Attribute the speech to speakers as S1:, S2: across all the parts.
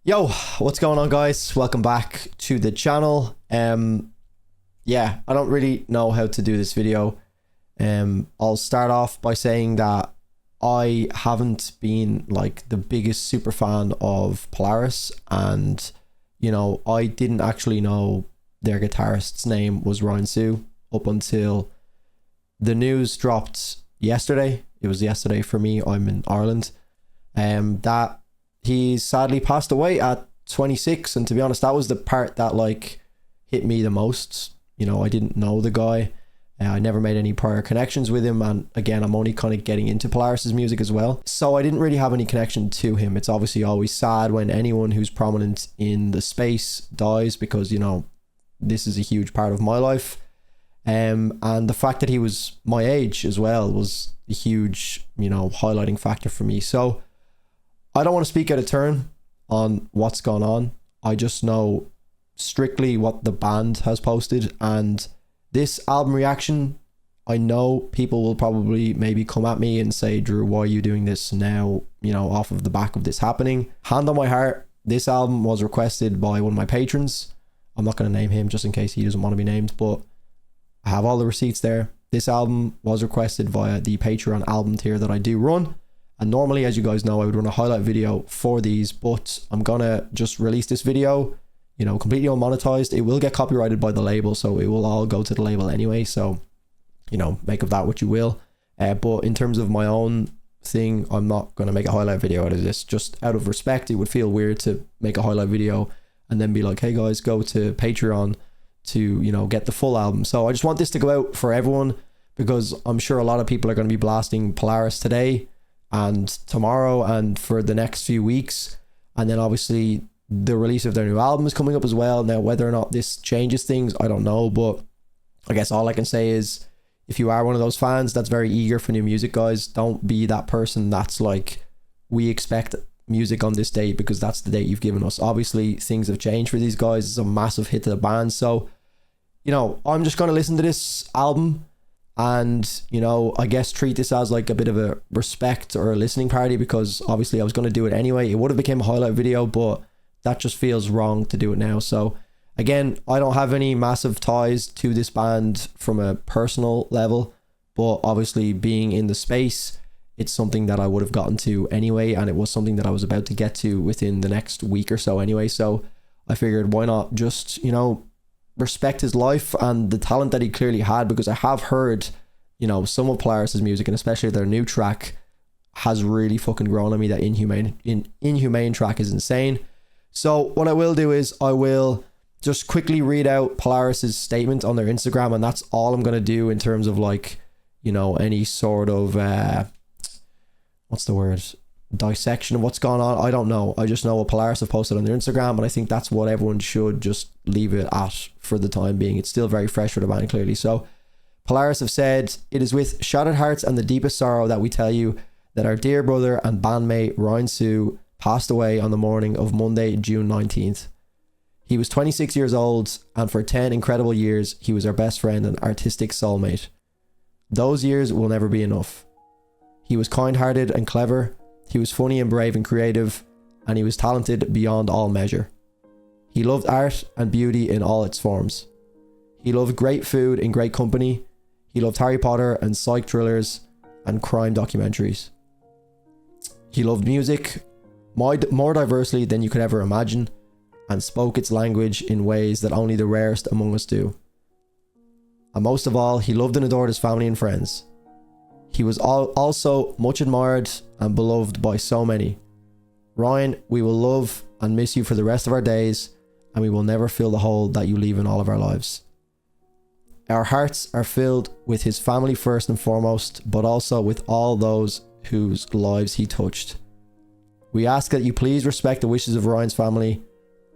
S1: Yo, what's going on, guys? Welcome back to the channel. Yeah, I don't really know how to do this video. I'll start off by saying that I haven't been like the biggest super fan of Polaris, and you know, I didn't actually know their guitarist's name was Ryan Siew up until the news dropped yesterday. It was yesterday for me. I'm in Ireland. That he sadly passed away at 26, and to be honest, that was the part that like hit me the most. You know, I didn't know the guy. I never made any prior connections with him, and again, I'm only kind of getting into Polaris's music as well, so I didn't really have any connection to him. It's obviously always sad when anyone who's prominent in the space dies, because you know, this is a huge part of my life. And the fact that he was my age as well was a huge, you know, highlighting factor for me. So I don't want to speak out of turn on what's gone on. I just know strictly what the band has posted, and this album reaction, I know people will probably maybe come at me and say, Drew, why are you doing this now, you know, off of the back of this happening? Hand on my heart, this album was requested by one of my patrons. I'm not going to name him just in case he doesn't want to be named, but I have all the receipts there. This album was requested via the Patreon album tier that I do run. And normally, as you guys know, I would run a highlight video for these, but I'm gonna just release this video, you know, completely unmonetized. It will get copyrighted by the label, so it will all go to the label anyway. So, you know, make of that what you will. But in terms of my own thing, I'm not gonna make a highlight video out of this. Just out of respect, it would feel weird to make a highlight video and then be like, hey guys, go to Patreon to, you know, get the full album. So I just want this to go out for everyone, because I'm sure a lot of people are going to be blasting Polaris today and tomorrow and for the next few weeks, and then obviously the release of their new album is coming up as well. Now, whether or not this changes things, I don't know, but I guess all I can say is, if you are one of those fans that's very eager for new music, guys, don't be that person that's like, we expect music on this date because that's the date you've given us. Obviously things have changed for these guys. It's a massive hit to the band, so you know, I'm just going to listen to this album and, you know, I guess treat this as like a bit of a respect or a listening party, because obviously I was going to do it anyway. It would have become a highlight video, but that just feels wrong to do it now. So again, I don't have any massive ties to this band from a personal level, but obviously being in the space, it's something that I would have gotten to anyway, and it was something that I was about to get to within the next week or so anyway. So I figured, why not just, you know, respect his life and the talent that he clearly had, because I have heard, you know, some of Polaris's music, and especially their new track has really fucking grown on me. That Inhumane track is insane. So what I will do is I will just quickly read out Polaris's statement on their Instagram, and that's all I'm going to do in terms of like, you know, any sort of what's the word, dissection of what's gone on. I don't know. I just know what Polaris have posted on their Instagram, and I think that's what everyone should just leave it at for the time being. It's still very fresh for the band, clearly. So Polaris have said, it is with shattered hearts and the deepest sorrow that we tell you that our dear brother and bandmate Ryan Siew passed away on the morning of Monday, June 19th. He was 26 years old, and for 10 incredible years he was our best friend and artistic soulmate. Those years will never be enough. He was kind-hearted and clever. He was funny and brave and creative, and he was talented beyond all measure. He loved art and beauty in all its forms. He loved great food in great company. He loved Harry Potter and psych thrillers and crime documentaries. He loved music more diversely than you could ever imagine, and spoke its language in ways that only the rarest among us do. And most of all, he loved and adored his family and friends. He was also much admired and beloved by so many. Ryan, we will love and miss you for the rest of our days, and we will never fill the hole that you leave in all of our lives. Our hearts are filled with his family first and foremost, but also with all those whose lives he touched. We ask that you please respect the wishes of Ryan's family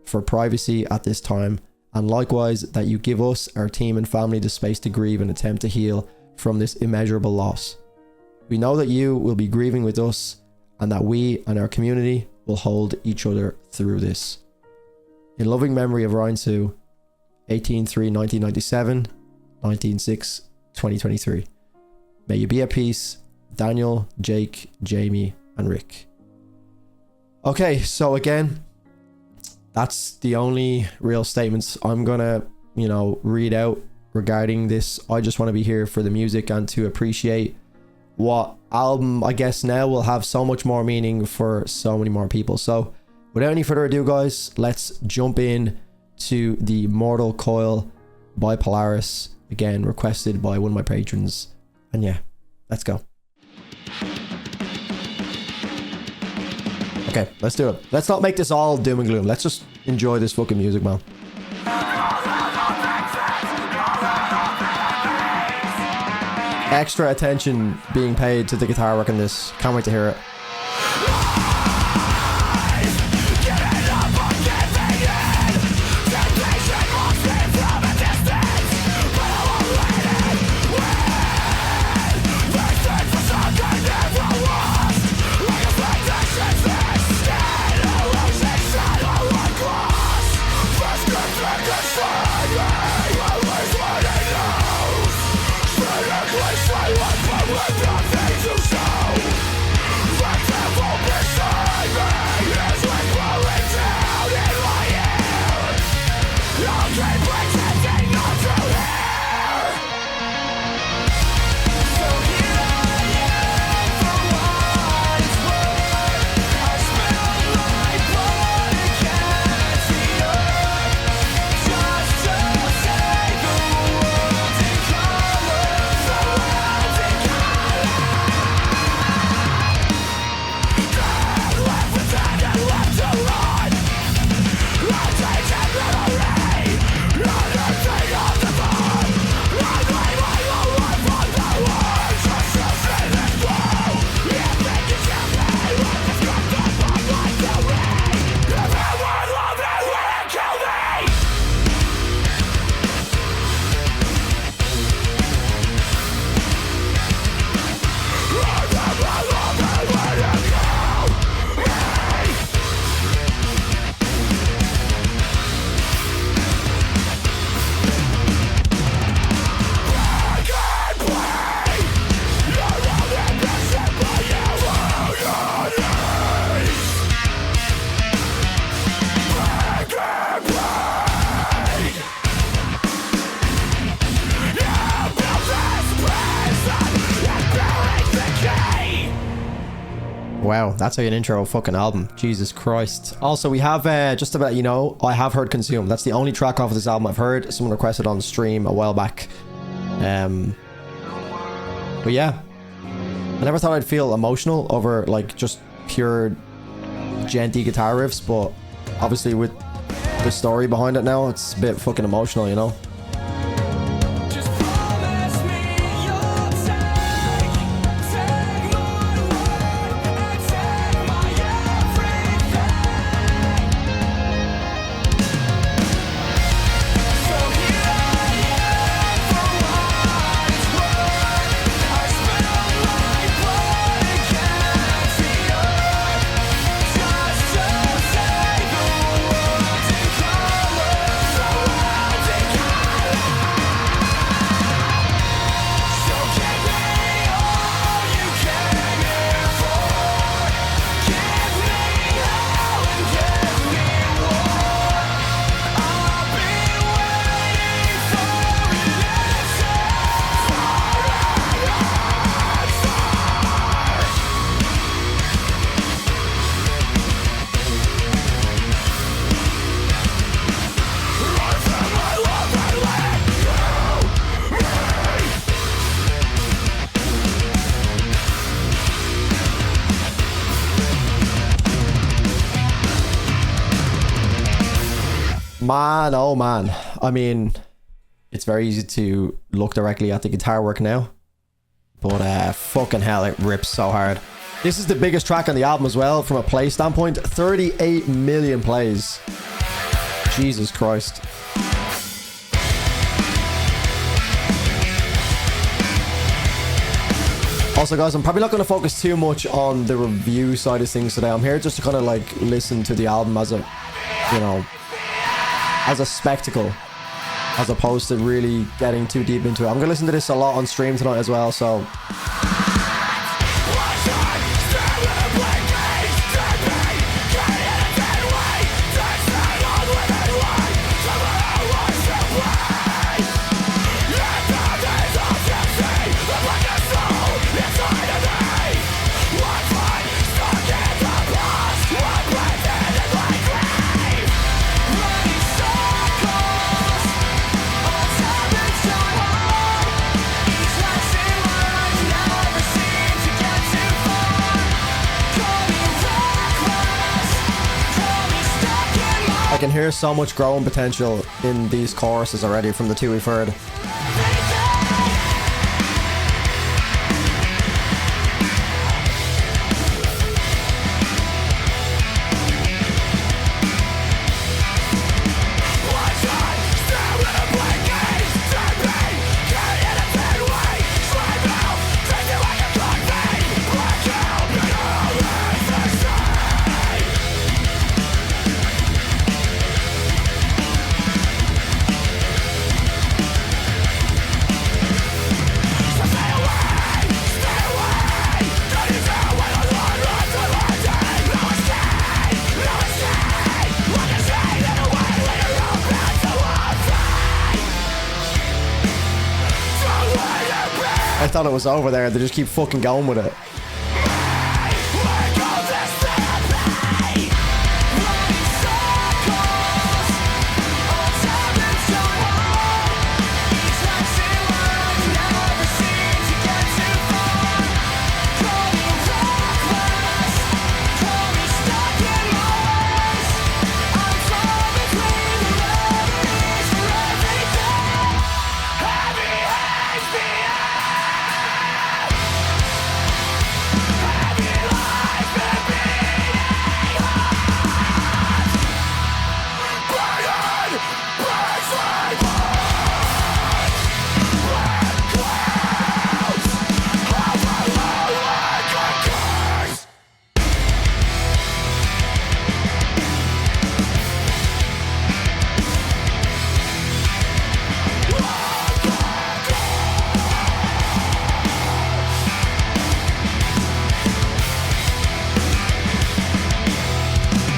S1: for privacy at this time, and likewise that you give us, our team and family, the space to grieve and attempt to heal from this immeasurable loss. We know that you will be grieving with us, and that we and our community will hold each other through this. In loving memory of Ryan Siew, 18/3/1997, 19/6/2023. May you be at peace, Daniel, Jake, Jamie, and Rick. Okay, so again, that's the only real statements I'm gonna, you know, read out regarding this. I just want to be here for the music and to appreciate what album, I guess, now will have so much more meaning for so many more people. So without any further ado, guys, let's jump in to the Mortal Coil by Polaris, again requested by one of my patrons. And yeah, let's go. Okay, let's do it. Let's not make this all doom and gloom. Let's just enjoy this fucking music, man. Extra attention being paid to the guitar work in this. Can't wait to hear it. Wow, that's how you intro a fucking album. Jesus Christ. Also, we have, just about, you know, I have heard Consume. That's the only track off of this album I've heard. Someone requested on the stream a while back. But yeah, I never thought I'd feel emotional over, like, just pure genty guitar riffs, but obviously with the story behind it now, it's a bit fucking emotional, you know? Man, oh man. I mean, it's very easy to look directly at the guitar work now, but fucking hell, it rips so hard. This is the biggest track on the album as well from a play standpoint. 38 million plays. Jesus Christ. Also, guys, I'm probably not going to focus too much on the review side of things today. I'm here just to kind of like listen to the album as a, you know, as a spectacle, as opposed to really getting too deep into it. I'm gonna listen to this a lot on stream tonight as well, so I can hear so much growing potential in these choruses already from the two we've heard. I thought it was over there. They just keep fucking going with it.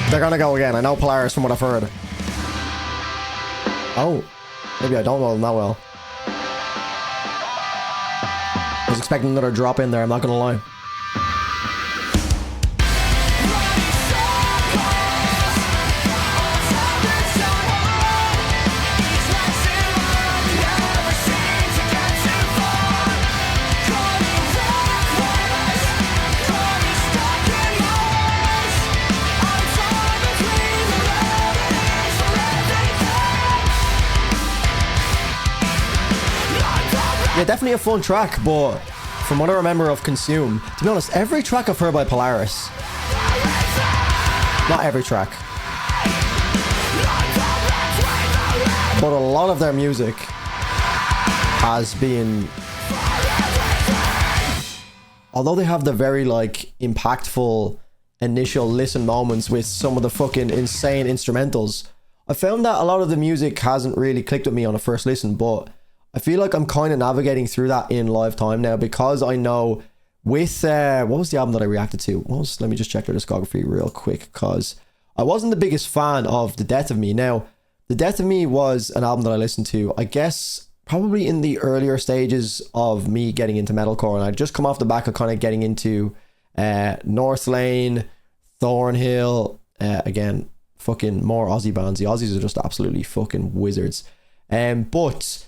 S1: They're gonna go again. I know Polaris from what I've heard. Oh, maybe I don't know them that well. I was expecting another drop in there, I'm not gonna lie. Yeah, definitely a fun track, but from what I remember of Consume, to be honest, every track I've heard by Polaris, not every track, but a lot of their music has been, although they have the very like impactful initial listen moments with some of the fucking insane instrumentals, I found that a lot of the music hasn't really clicked with me on a first listen, but I feel like I'm kind of navigating through that in live time now, because I know with, what was the album that I reacted to? Let me just check their discography real quick, because I wasn't the biggest fan of The Death of Me. Now, The Death of Me was an album that I listened to, I guess, probably in the earlier stages of me getting into metalcore, and I'd just come off the back of kind of getting into North Lane, Thornhill, again, fucking more Aussie bands. The Aussies are just absolutely fucking wizards. But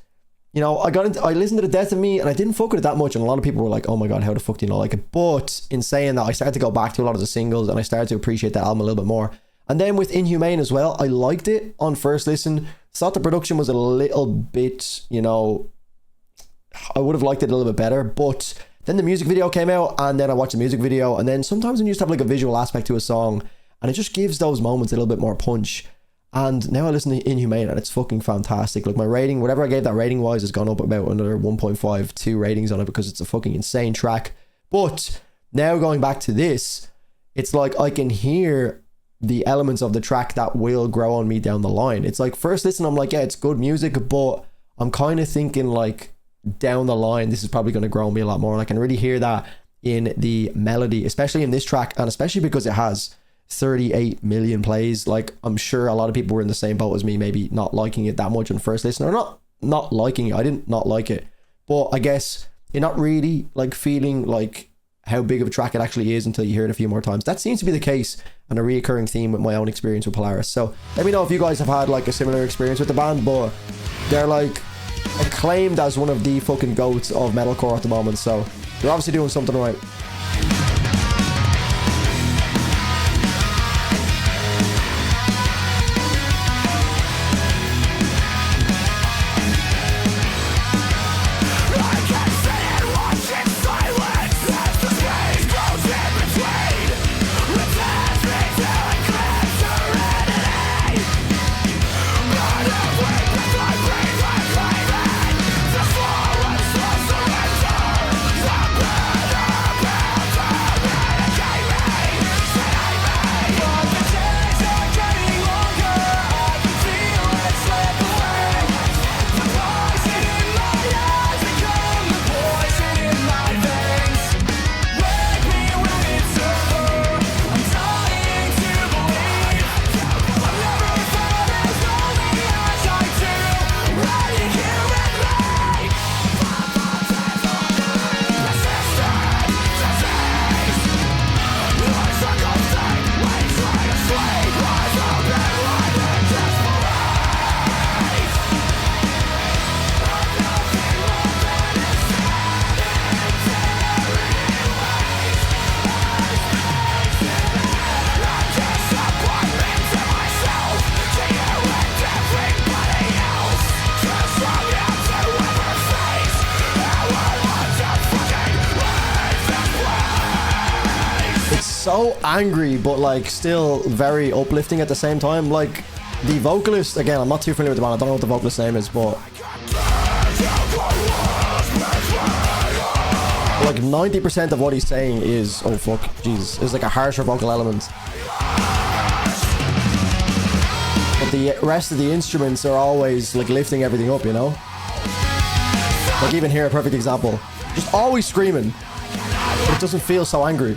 S1: you know, I listened to The Death of Me and I didn't fuck with it that much, and a lot of people were like, oh my god, how the fuck do you not like it? But in saying that, I started to go back to a lot of the singles and I started to appreciate that album a little bit more. And then with Inhumane as well, I liked it on first listen. Thought the production was a little bit, you know, I would have liked it a little bit better, but then the music video came out and then I watched the music video, and then sometimes when you just have like a visual aspect to a song and it just gives those moments a little bit more punch. And now I listen to Inhumane and it's fucking fantastic. Like my rating, whatever I gave that rating wise, has gone up about another 1.52 ratings on it, because it's a fucking insane track. But now going back to this, it's like I can hear the elements of the track that will grow on me down the line. It's like first listen, I'm like, yeah, it's good music, but I'm kind of thinking like down the line, this is probably going to grow on me a lot more. And I can really hear that in the melody, especially in this track, and especially because it has 38 million plays. Like I'm sure a lot of people were in the same boat as me, maybe not liking it that much on first listen, or not liking it. I didn't not like it, but I guess you're not really like feeling like how big of a track it actually is until you hear it a few more times. That seems to be the case and a reoccurring theme with my own experience with Polaris. So let me know if you guys have had like a similar experience with the band, but they're like acclaimed as one of the fucking goats of metalcore at the moment, so they're obviously doing something right. so angry, but like still very uplifting at the same time. Like the vocalist, again, I'm not too familiar with the band. I don't know what the vocalist's name is, but like 90% of what he's saying is, oh fuck, Jesus, is like a harsher vocal element. But the rest of the instruments are always like lifting everything up, you know? Like even here, a perfect example. Just always screaming, but it doesn't feel so angry.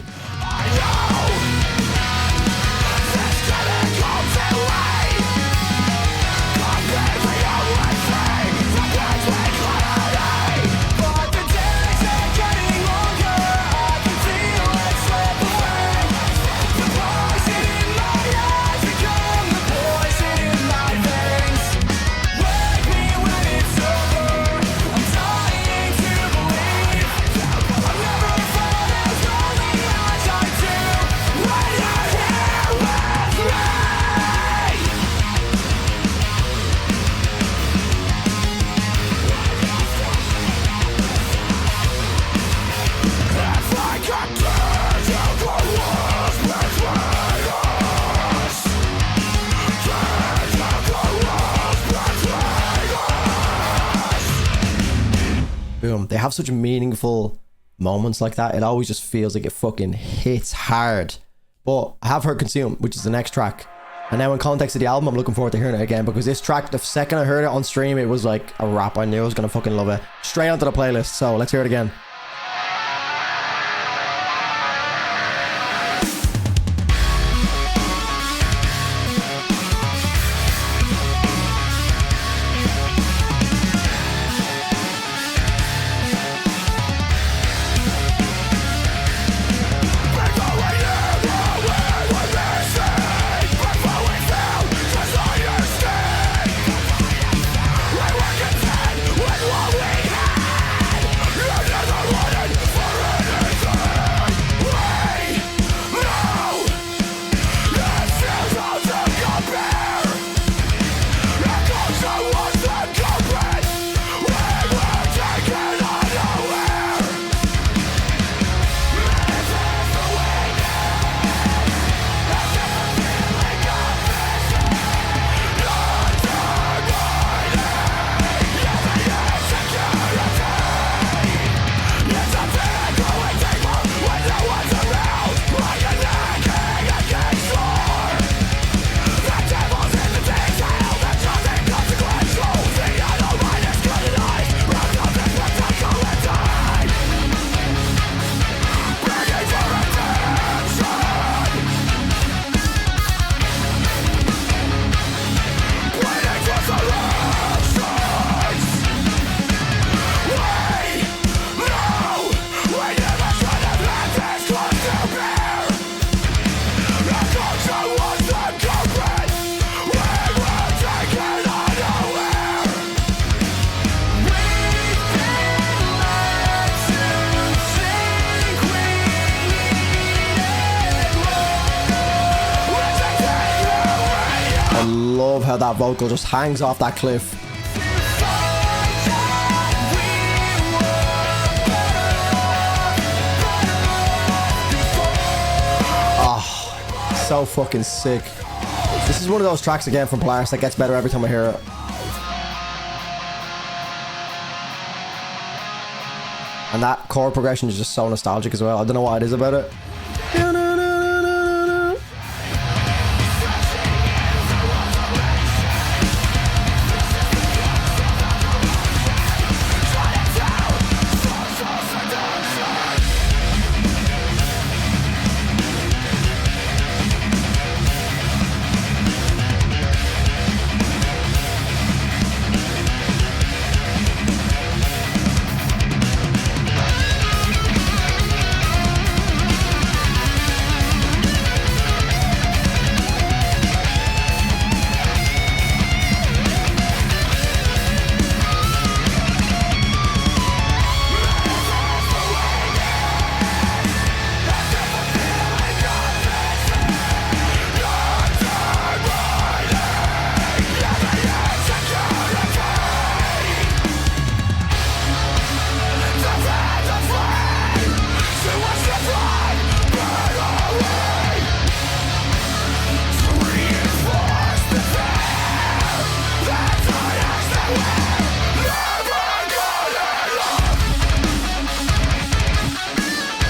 S1: Boom. They have such meaningful moments like that. It always just feels like it fucking hits hard. But I have heard Consume, which is the next track. And now in context of the album, I'm looking forward to hearing it again, because this track, the second I heard it on stream, it was like a rap. I knew I was going to fucking love it. Straight onto the playlist. So let's hear it again. I love how that vocal just hangs off that cliff. Oh, so fucking sick. This is one of those tracks again from Polaris that gets better every time I hear it. And that chord progression is just so nostalgic as well. I don't know what it is about it.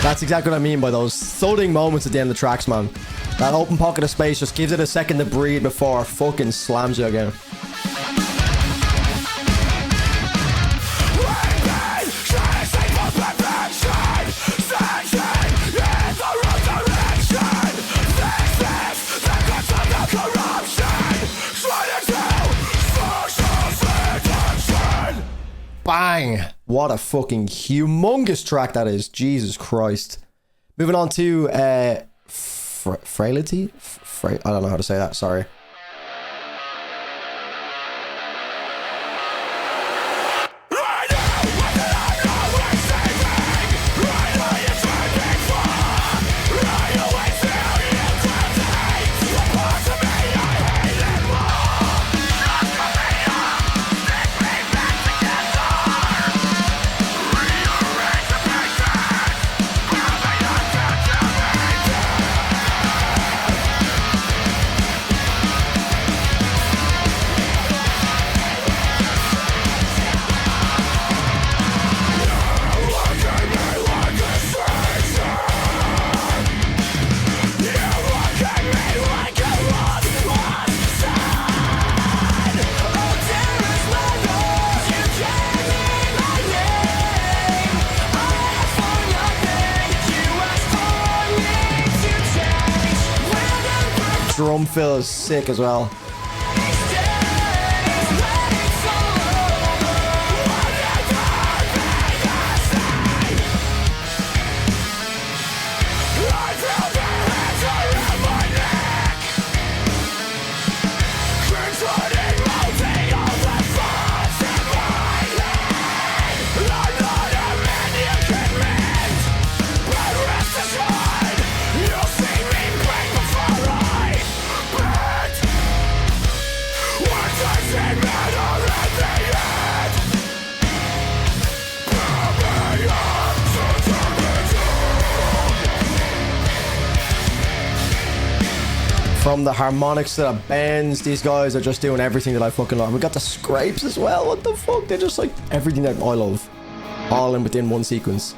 S1: That's exactly what I mean by those thudding moments at the end of the tracks, man. That open pocket of space just gives it a second to breathe before it fucking slams you again. Bang! What a fucking humongous track that is. Jesus Christ. Moving on to Frailty? I don't know how to say that, sorry. Drum fill is sick as well. From the harmonics to the bends, these guys are just doing everything that I fucking love. We got the scrapes as well. What the fuck? They're just like everything that I love, all in within one sequence.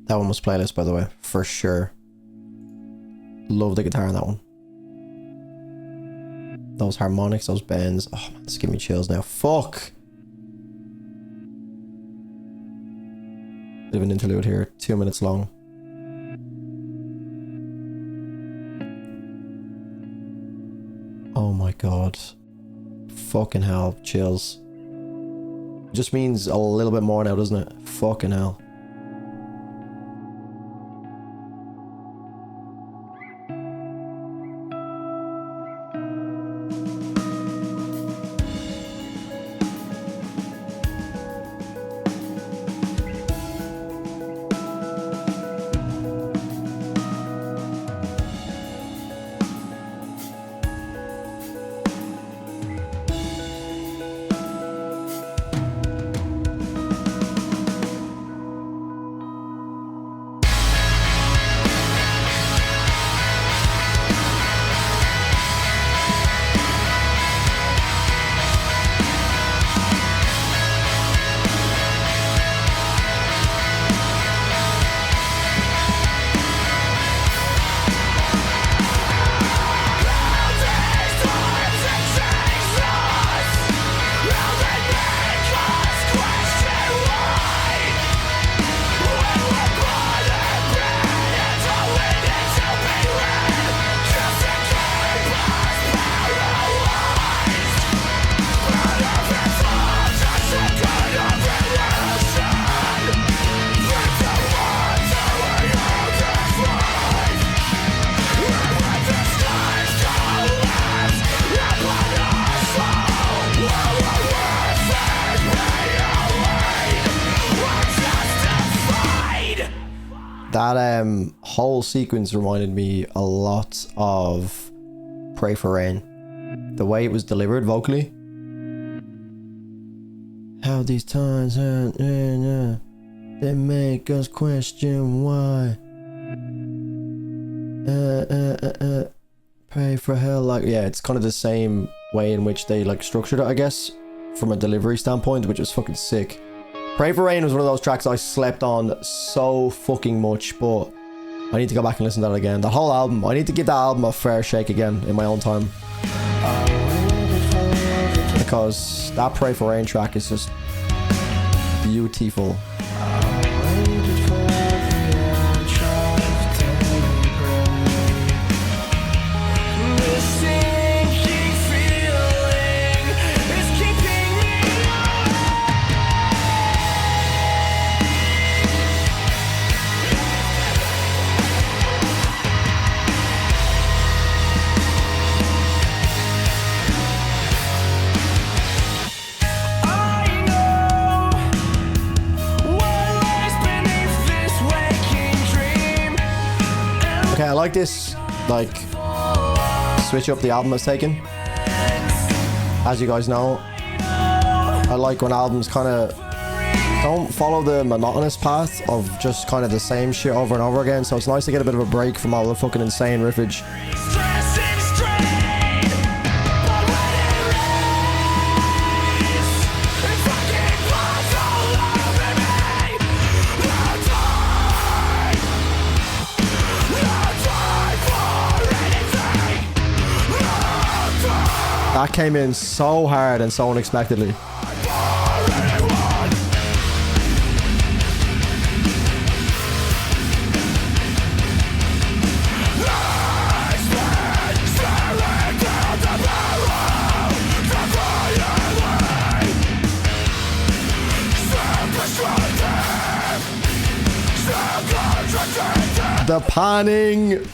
S1: That one was playlist, by the way, for sure. Love the guitar on that one. Those harmonics, those bends. Oh man, it's giving me chills now. Fuck. Bit of an interlude here, 2 minutes long. Oh my god. Fucking hell, chills. It just means a little bit more now, doesn't it? Fucking hell. That whole sequence reminded me a lot of Pray for Rain. The way it was delivered vocally. How these times they make us question why. Pray for hell, like, yeah, it's kind of the same way in which they like structured it, I guess, from a delivery standpoint, which was fucking sick. Pray for Rain was one of those tracks I slept on so fucking much, but I need to go back and listen to that again. The whole album, I need to give that album a fair shake again in my own time. Because that Pray for Rain track is just beautiful. Okay, I like this, like, switch up the album has taken. As you guys know, I like when albums kind of don't follow the monotonous path of just kind of the same shit over and over again, so it's nice to get a bit of a break from all the fucking insane riffage. That came in so hard and so unexpectedly. The panning.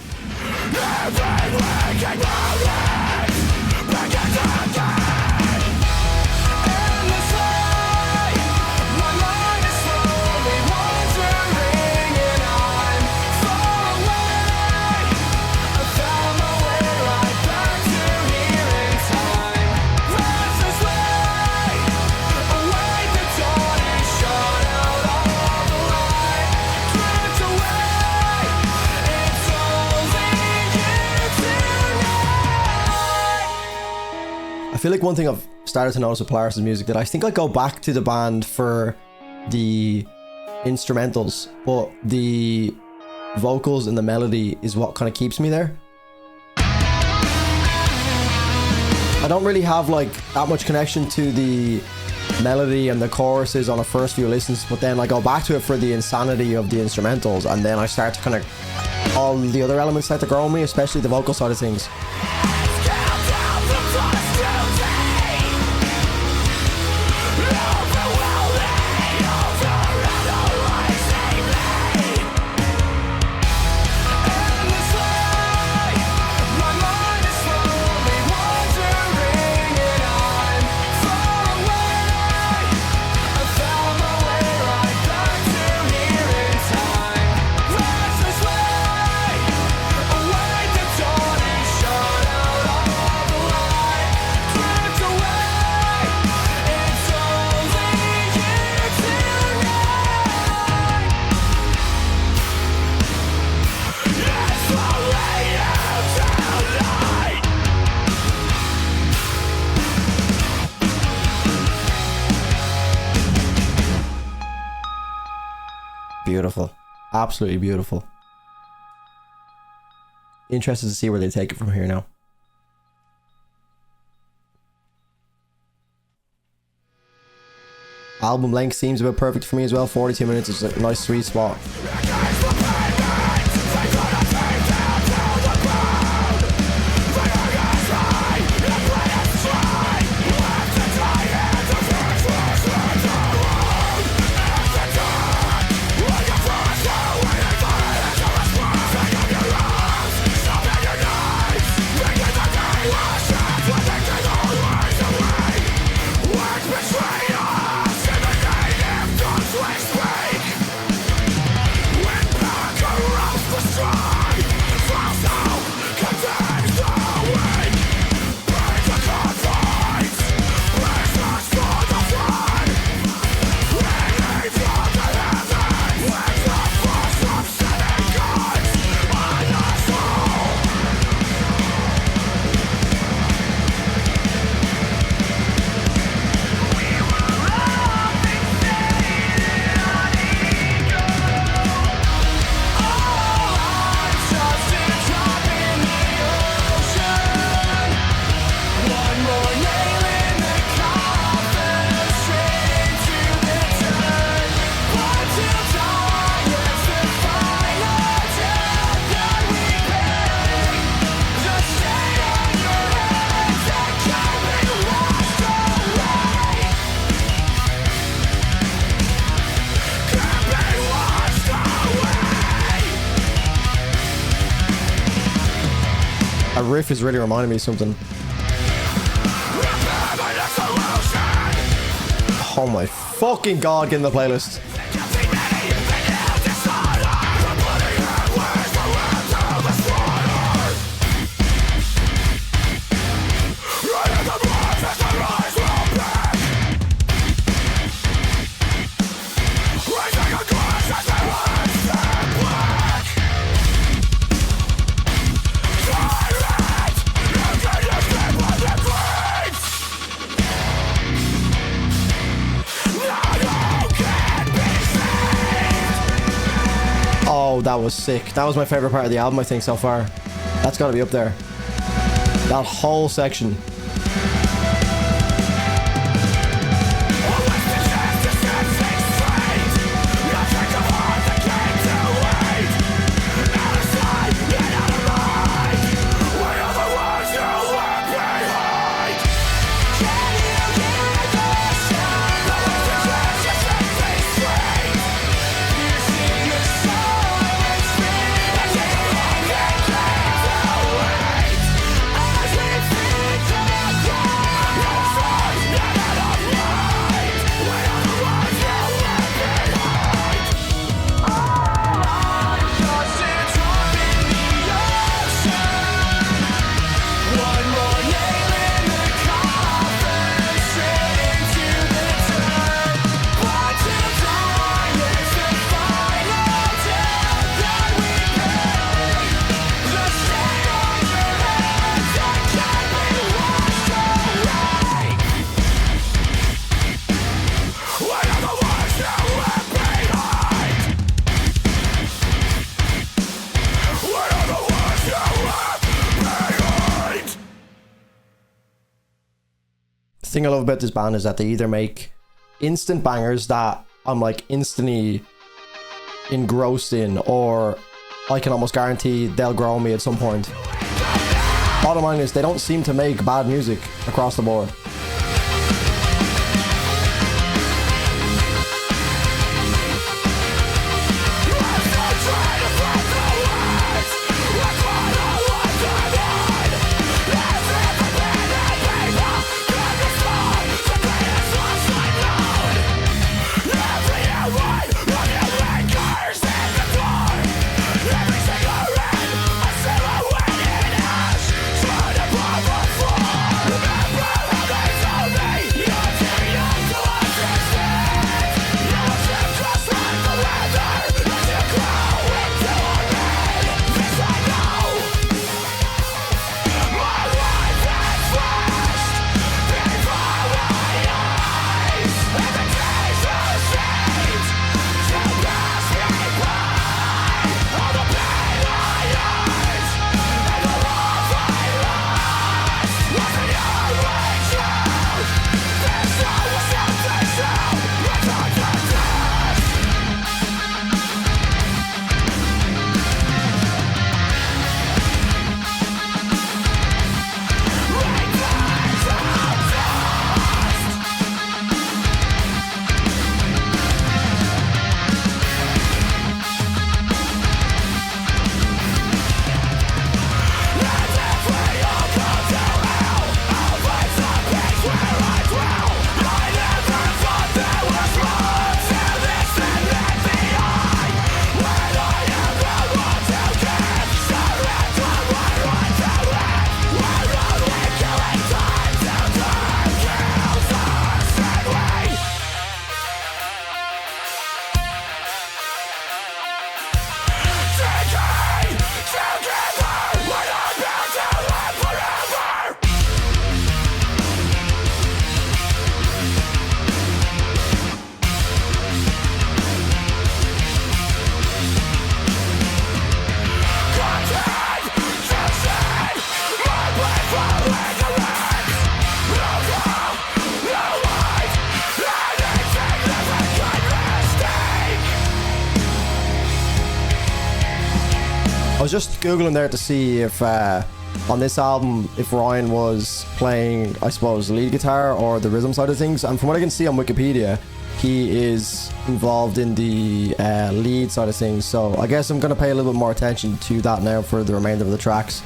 S1: I feel like one thing I've started to notice with Polaris' music, that I think I go back to the band for the instrumentals, but the vocals and the melody is what kind of keeps me there. I don't really have like that much connection to the melody and the choruses on the first few listens, but then I go back to it for the insanity of the instrumentals, and then I start to kind of, all the other elements start to grow on me, especially the vocal side of things. Beautiful. Absolutely beautiful. Interested to see where they take it from here now. Album length seems about perfect for me as well. 42 minutes is a nice sweet spot. That riff is really reminding me of something. Oh my fucking god, get in the playlist. Oh, that was sick. That was my favorite part of the album, I think, so far. That's got to be up there. That whole section. The thing I love about this band is that they either make instant bangers that I'm like instantly engrossed in, or I can almost guarantee they'll grow on me at some point. Bottom line is they don't seem to make bad music across the board. I was just googling there to see if on this album if Ryan was playing, I suppose, the lead guitar or the rhythm side of things, and from what I can see on Wikipedia, he is involved in the lead side of things, so I guess I'm gonna pay a little bit more attention to that now for the remainder of the tracks.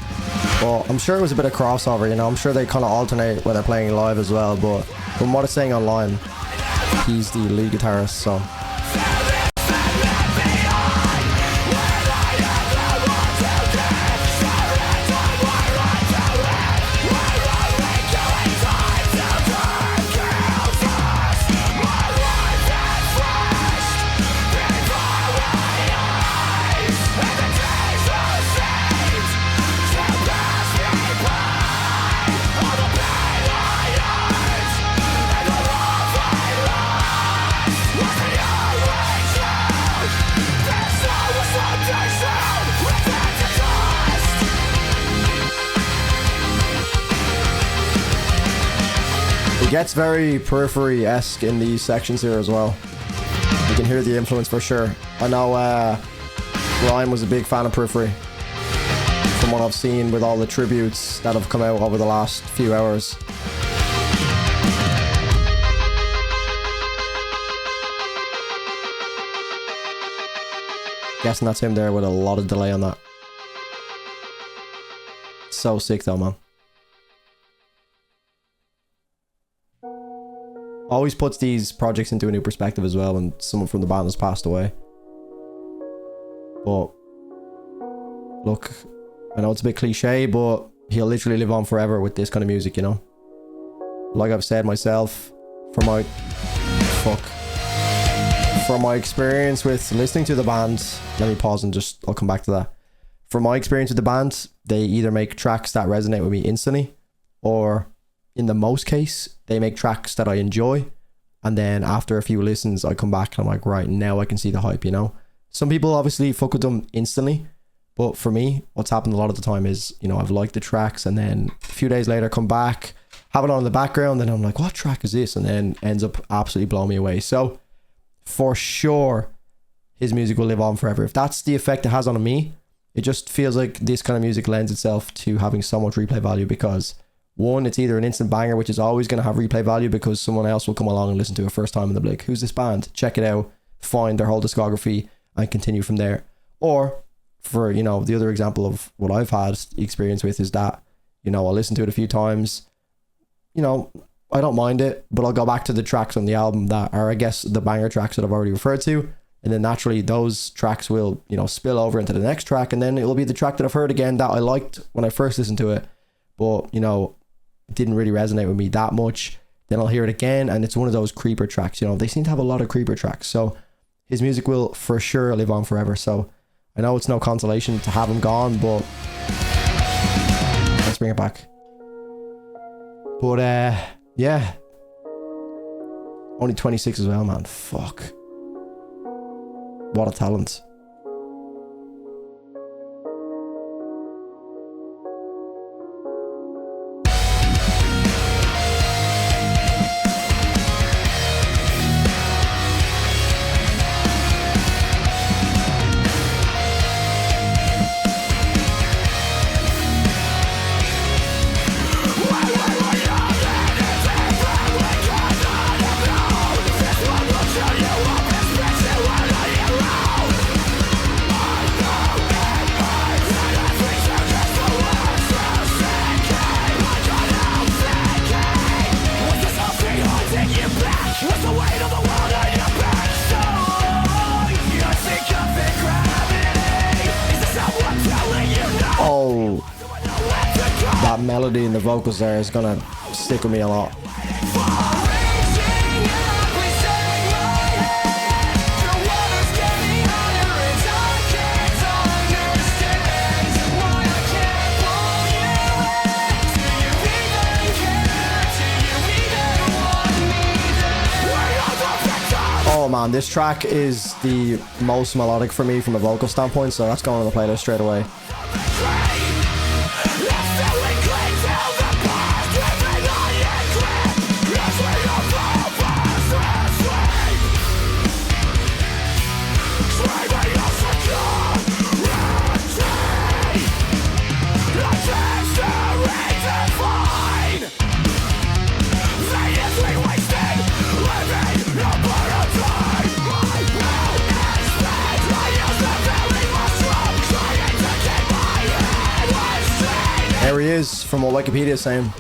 S1: But I'm sure it was a bit of crossover, you know. I'm sure they kind of alternate when they're playing live as well, but from what it's saying online, he's the lead guitarist, so. It gets very Periphery-esque in these sections here as well. You can hear the influence for sure. I know Ryan was a big fan of Periphery from what I've seen with all the tributes that have come out over the last few hours. Guessing that's him there with a lot of delay on that. So sick though, man. Always puts these projects into a new perspective as well when someone from the band has passed away. But look, I know it's a bit cliche, but he'll literally live on forever with this kind of music, you know. Like I've said myself, from my experience with listening to the band, let me pause and I'll come back to that. From my experience with the band, they either make tracks that resonate with me instantly, or in the most case, they make tracks that I enjoy, and then after a few listens, I come back and I'm like, right, now I can see the hype, you know? Some people obviously fuck with them instantly, but for me, what's happened a lot of the time is, you know, I've liked the tracks, and then a few days later, come back, have it on in the background, and I'm like, what track is this? And then ends up absolutely blowing me away. So, for sure, his music will live on forever. If that's the effect it has on me, it just feels like this kind of music lends itself to having so much replay value, because one, it's either an instant banger, which is always going to have replay value because someone else will come along and listen to it first time and they'll be like, who's this band? Check it out, find their whole discography and continue from there. Or for, you know, the other example of what I've had experience with is that, you know, I'll listen to it a few times, you know, I don't mind it, but I'll go back to the tracks on the album that are, I guess, the banger tracks that I've already referred to. And then naturally those tracks will, you know, spill over into the next track, and then it will be the track that I've heard again that I liked when I first listened to it, but, you know, it didn't really resonate with me that much. Then I'll hear it again, and it's one of those creeper tracks, you know, they seem to have a lot of creeper tracks. So his music will for sure live on forever. So I know it's no consolation to have him gone, but let's bring it back. But yeah, only 26 as well, man. Fuck, what a talent. Oh, that melody in the vocals there is gonna stick with me a lot. Oh man, this track is the most melodic for me from a vocal standpoint, so that's going on the playlist straight away. There he is, from what Wikipedia is saying.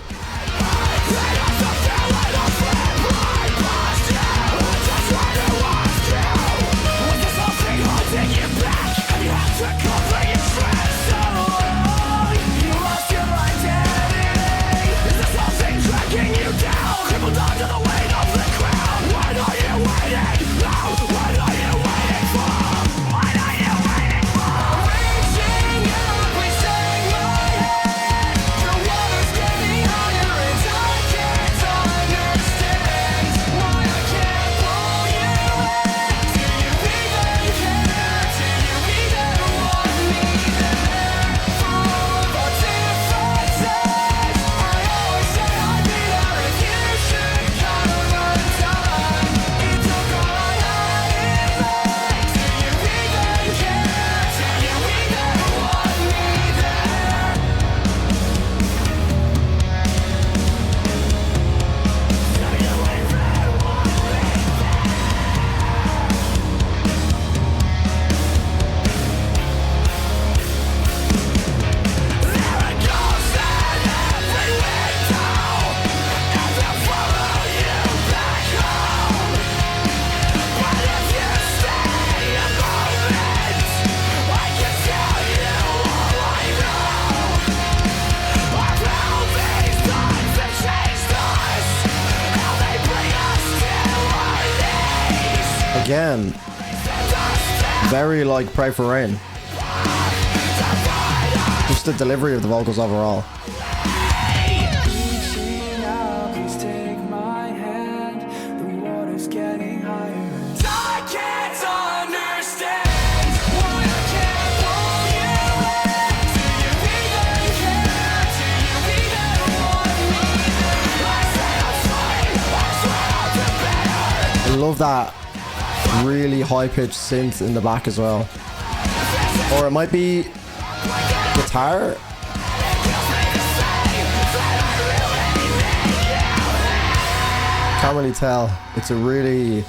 S1: Again, very like Pray for Rain. Just the delivery of the vocals overall. I love that really high-pitched synth in the back as well. Or it might be guitar. Can't really tell. It's a really... You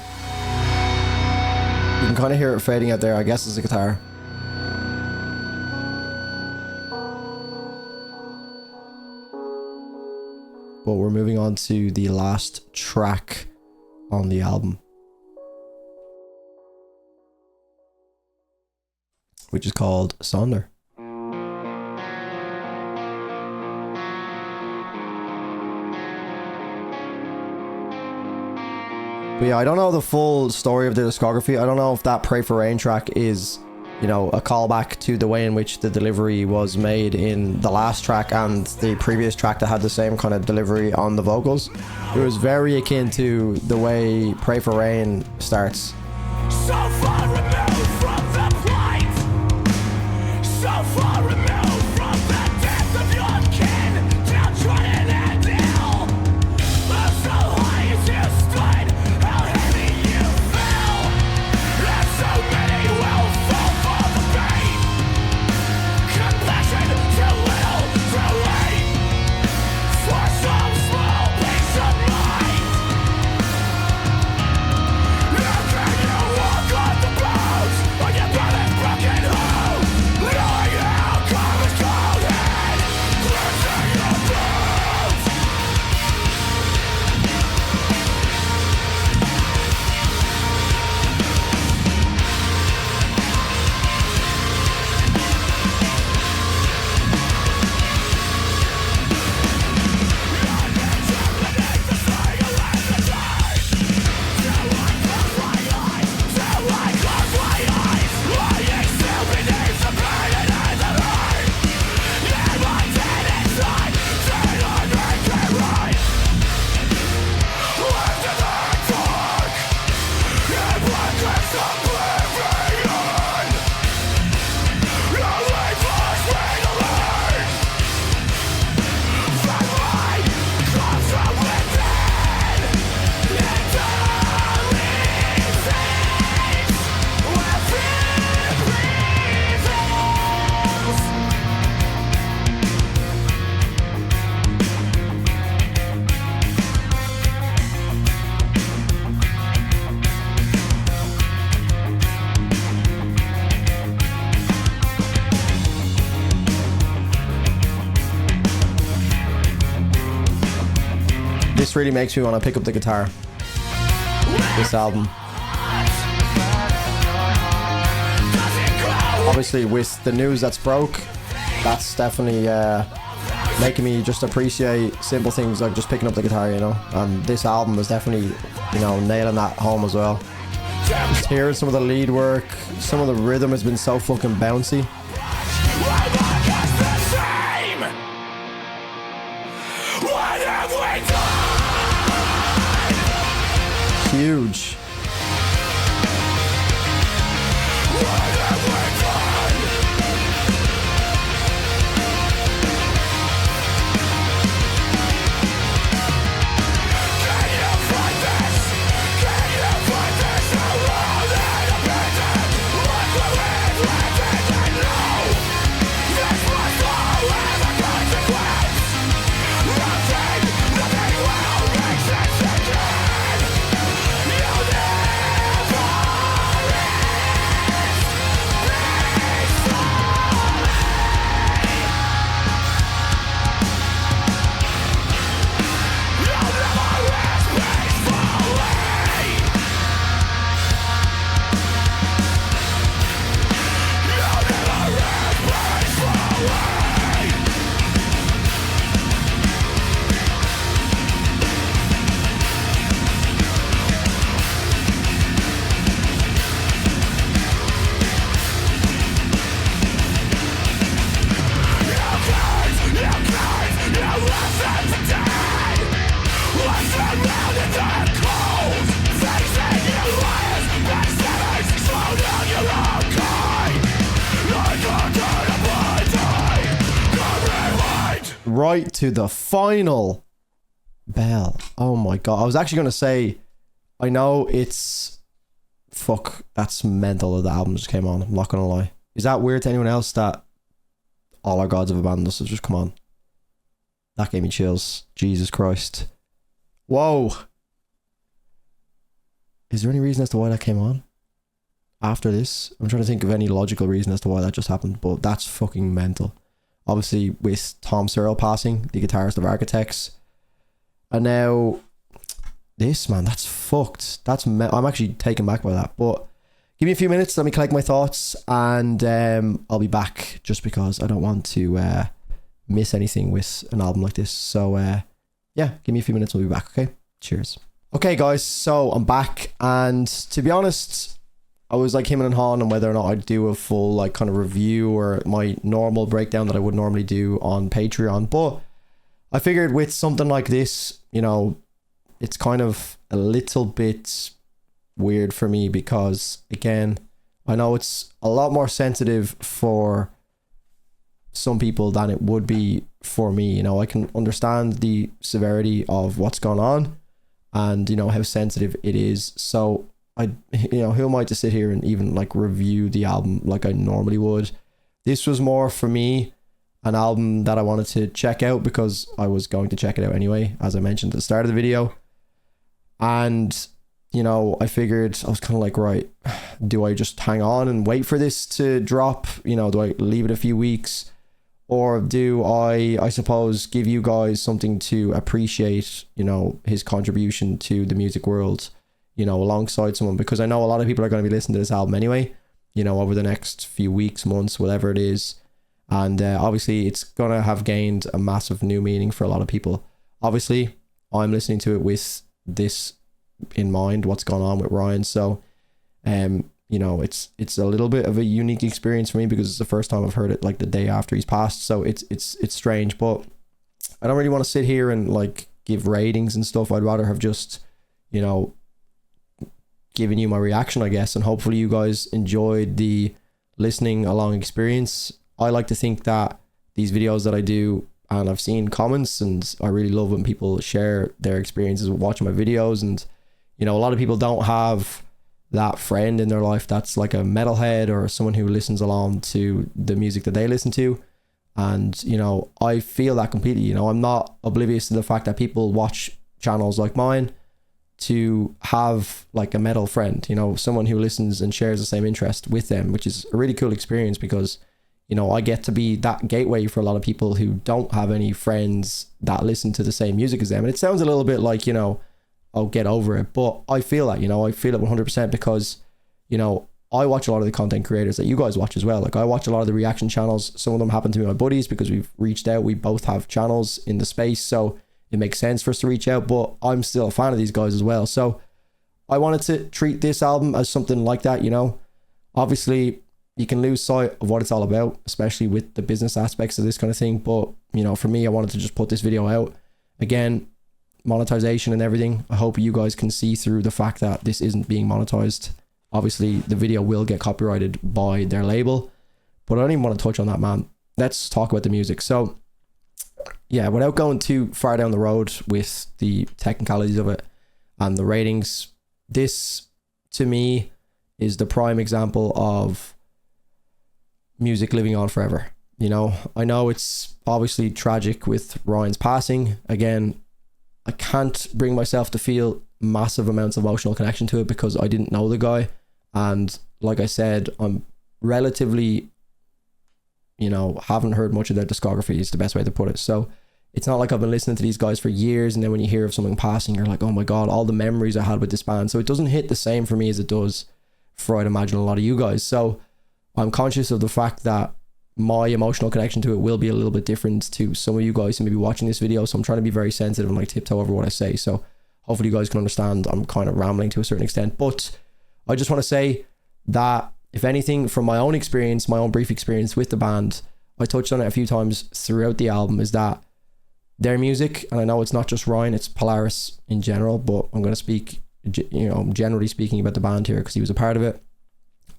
S1: can kind of hear it fading out there. I guess it's a guitar. But we're moving on to the last track on the album, which is called Sonder. But yeah, I don't know the full story of the discography. I don't know if that Pray for Rain track is, you know, a callback to the way in which the delivery was made in the last track and the previous track that had the same kind of delivery on the vocals. It was very akin to the way Pray for Rain starts.
S2: So far removed from the plight, so far removed from the death of your kin, downtrodden and ill. So high as you stood, how heavy you fell, and so many will fall for the pain. Compassion too little, too late, for some small peace of mind. How can you walk on the
S1: just really makes me want to pick up the guitar. This album. Obviously with the news that's broke, that's definitely making me just appreciate simple things like just picking up the guitar, you know. And this album is definitely, you know, nailing that home as well. Just hearing some of the lead work, some of the rhythm has been so fucking bouncy. Huge. Right to the final bell. Oh my god. I was actually going to say, I know it's... Fuck, that's mental that the album just came on. I'm not going to lie. Is that weird to anyone else that All Our Gods Have Abandoned Us has just come on? That gave me chills. Jesus Christ. Whoa. Is there any reason as to why that came on after this? I'm trying to think of any logical reason as to why that just happened, but that's fucking mental. Obviously with Tom Searle passing, the guitarist of Architects, and now this, man, that's fucked. I'm actually taken back by that, but give me a few minutes, let me collect my thoughts, and I'll be back, just because I don't want to miss anything with an album like this. So yeah, give me a few minutes, we'll be back. Okay, cheers. Okay guys, so I'm back, and to be honest, I was like hemming and hawing on whether or not I'd do a full like kind of review or my normal breakdown that I would normally do on Patreon, but I figured with something like this, you know, it's kind of a little bit weird for me, because again, I know it's a lot more sensitive for some people than it would be for me. You know, I can understand the severity of what's going on and, you know, how sensitive it is. So who am I to sit here and even like review the album like I normally would? This was more for me an album that I wanted to check out, because I was going to check it out anyway, as I mentioned at the start of the video. And, you know, I figured, I was kind of like, right, do I just hang on and wait for this to drop? You know, do I leave it a few weeks? Or do I suppose, give you guys something to appreciate, you know, his contribution to the music world, you know, alongside someone? Because I know a lot of people are going to be listening to this album anyway, you know, over the next few weeks, months, whatever it is. And obviously it's going to have gained a massive new meaning for a lot of people. Obviously, I'm listening to it with this in mind, what's going on with Ryan. So, you know, it's a little bit of a unique experience for me, because it's the first time I've heard it like the day after he's passed. So it's strange, but I don't really want to sit here and like give ratings and stuff. I'd rather have just, you know, given you my reaction, I guess, and hopefully you guys enjoyed the listening along experience. I like to think that these videos that I do, and I've seen comments, and I really love when people share their experiences with watching my videos. And, you know, a lot of people don't have that friend in their life that's like a metalhead or someone who listens along to the music that they listen to. And, you know, I feel that completely. You know, I'm not oblivious to the fact that people watch channels like mine to have like a metal friend, you know, someone who listens and shares the same interest with them, which is a really cool experience, because, you know, I get to be that gateway for a lot of people who don't have any friends that listen to the same music as them. And it sounds a little bit like, you know, I'll get over it, but I feel that, you know, I feel it 100% because, you know, I watch a lot of the content creators that you guys watch as well. Like I watch a lot of the reaction channels. Some of them happen to be my buddies because we've reached out. We both have channels in the space, so it makes sense for us to reach out, but I'm still a fan of these guys as well. So I wanted to treat this album as something like that, you know. Obviously, you can lose sight of what it's all about, especially with the business aspects of this kind of thing. But, you know, for me, I wanted to just put this video out. Again, monetization and everything. I hope you guys can see through the fact that this isn't being monetized. Obviously, the video will get copyrighted by their label, but I don't even want to touch on that, man. Let's talk about the music. So, yeah, without going too far down the road with the technicalities of it and the ratings, this, to me, is the prime example of music living on forever. You know, I know it's obviously tragic with Ryan's passing. Again, I can't bring myself to feel massive amounts of emotional connection to it because I didn't know the guy. And like I said, I'm relatively, you know, haven't heard much of their discography is the best way to put it. So it's not like I've been listening to these guys for years, and then when you hear of someone passing, you're like, oh my God, all the memories I had with this band. So it doesn't hit the same for me as it does for, I'd imagine, a lot of you guys. So I'm conscious of the fact that my emotional connection to it will be a little bit different to some of you guys who may be watching this video. So I'm trying to be very sensitive and like tiptoe over what I say. So hopefully you guys can understand I'm kind of rambling to a certain extent, but I just want to say that if anything, from my own experience, my own brief experience with the band, I touched on it a few times throughout the album, is that their music, and I know it's not just Ryan, it's Polaris in general, but I'm going to speak, you know, generally speaking about the band here because he was a part of it.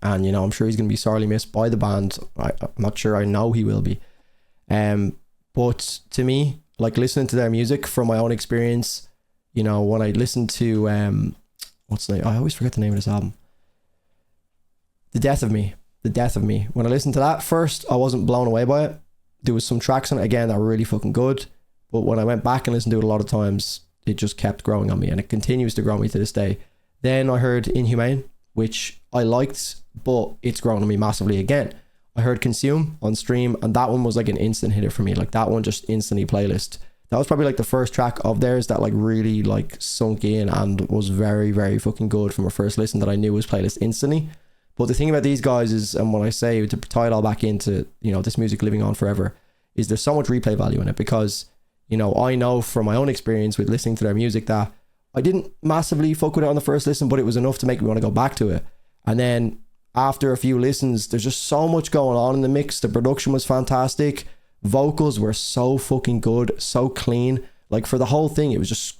S1: And, you know, I'm sure he's going to be sorely missed by the band. I'm not sure, I know he will be. But to me, like listening to their music from my own experience, you know, when I listen to, what's the name? I always forget the name of this album. The Death of Me. When I listened to that first, I wasn't blown away by it. There was some tracks on it, again, that were really fucking good. But when I went back and listened to it a lot of times, it just kept growing on me, and it continues to grow on me to this day. Then I heard Inhumane, which I liked, but it's grown on me massively again. I heard Consume on stream, and that one was like an instant hitter for me. Like that one just instantly playlist. That was probably like the first track of theirs that like really like sunk in and was very, very fucking good from a first listen that I knew was playlist instantly. But the thing about these guys is, and when I say to tie it all back into, you know, this music living on forever, is there's so much replay value in it because, you know, I know from my own experience with listening to their music that I didn't massively fuck with it on the first listen, but it was enough to make me want to go back to it. And then after a few listens, there's just so much going on in the mix. The production was fantastic. Vocals were so fucking good, so clean. Like for the whole thing, it was just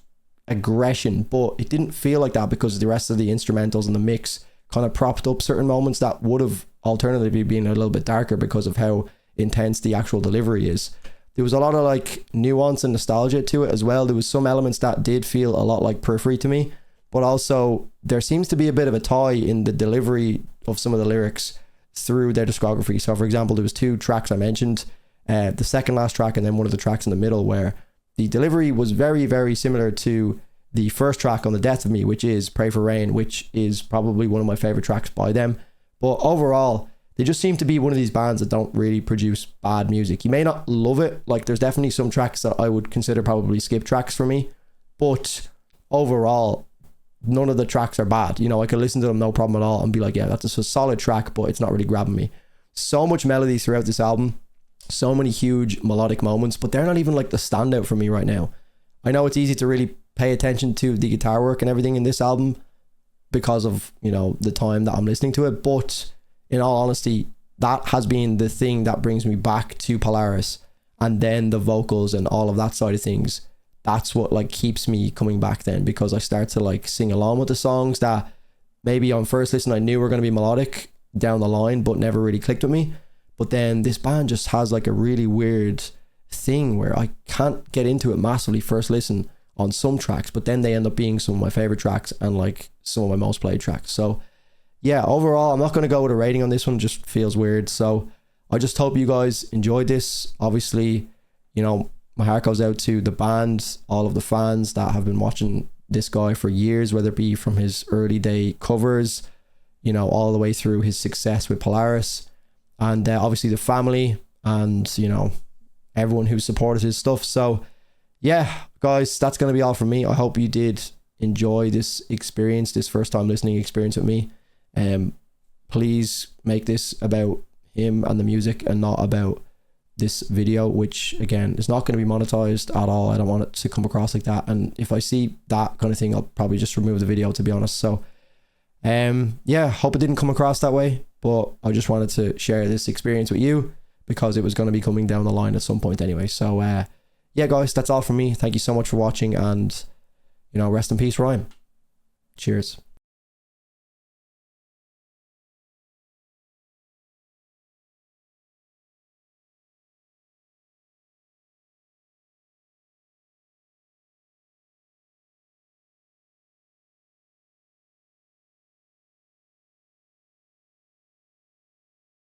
S1: aggression, but it didn't feel like that because the rest of the instrumentals and the mix kind of propped up certain moments that would have alternatively been a little bit darker because of how intense the actual delivery is. There was a lot of like nuance and nostalgia to it as well. There was some elements that did feel a lot like Periphery to me, but also there seems to be a bit of a tie in the delivery of some of the lyrics through their discography. So for example, there was two tracks I mentioned, the second last track and then one of the tracks in the middle, where the delivery was very, very similar to the first track on The Death of Me, which is Pray for Rain, which is probably one of my favorite tracks by them. But overall, they just seem to be one of these bands that don't really produce bad music. You may not love it. Like there's definitely some tracks that I would consider probably skip tracks for me, but overall, none of the tracks are bad. You know, I could listen to them no problem at all and be like, yeah, that's a solid track, but it's not really grabbing me. So much melody throughout this album, so many huge melodic moments, but they're not even like the standout for me right now. I know it's easy to really pay attention to the guitar work and everything in this album because of, you know, the time that I'm listening to it, but in all honesty, that has been the thing that brings me back to Polaris, and then the vocals and all of that side of things. That's what like keeps me coming back then, because I start to like sing along with the songs that maybe on first listen I knew were going to be melodic down the line but never really clicked with me. But then this band just has like a really weird thing where I can't get into it massively first listen on some tracks, but then they end up being some of my favorite tracks and like some of my most played tracks. So yeah, overall, I'm not going to go with a rating on this one, just feels weird. So I just hope you guys enjoyed this. Obviously, you know, my heart goes out to the band, all of the fans that have been watching this guy for years, whether it be from his early day covers, you know, all the way through his success with Polaris. and obviously the family, and you know, everyone who supported his stuff. So yeah, guys, that's going to be all from me. I hope you did enjoy this experience, this first time listening experience with me. Please make this about him and the music and not about this video, which again is not going to be monetized at all. I don't want it to come across like that, and if I see that kind of thing, I'll probably just remove the video, to be honest. So yeah, hope it didn't come across that way, but I just wanted to share this experience with you because it was going to be coming down the line at some point anyway. So yeah, guys, that's all from me. Thank you so much for watching, and you know, rest in peace, Ryan. Cheers.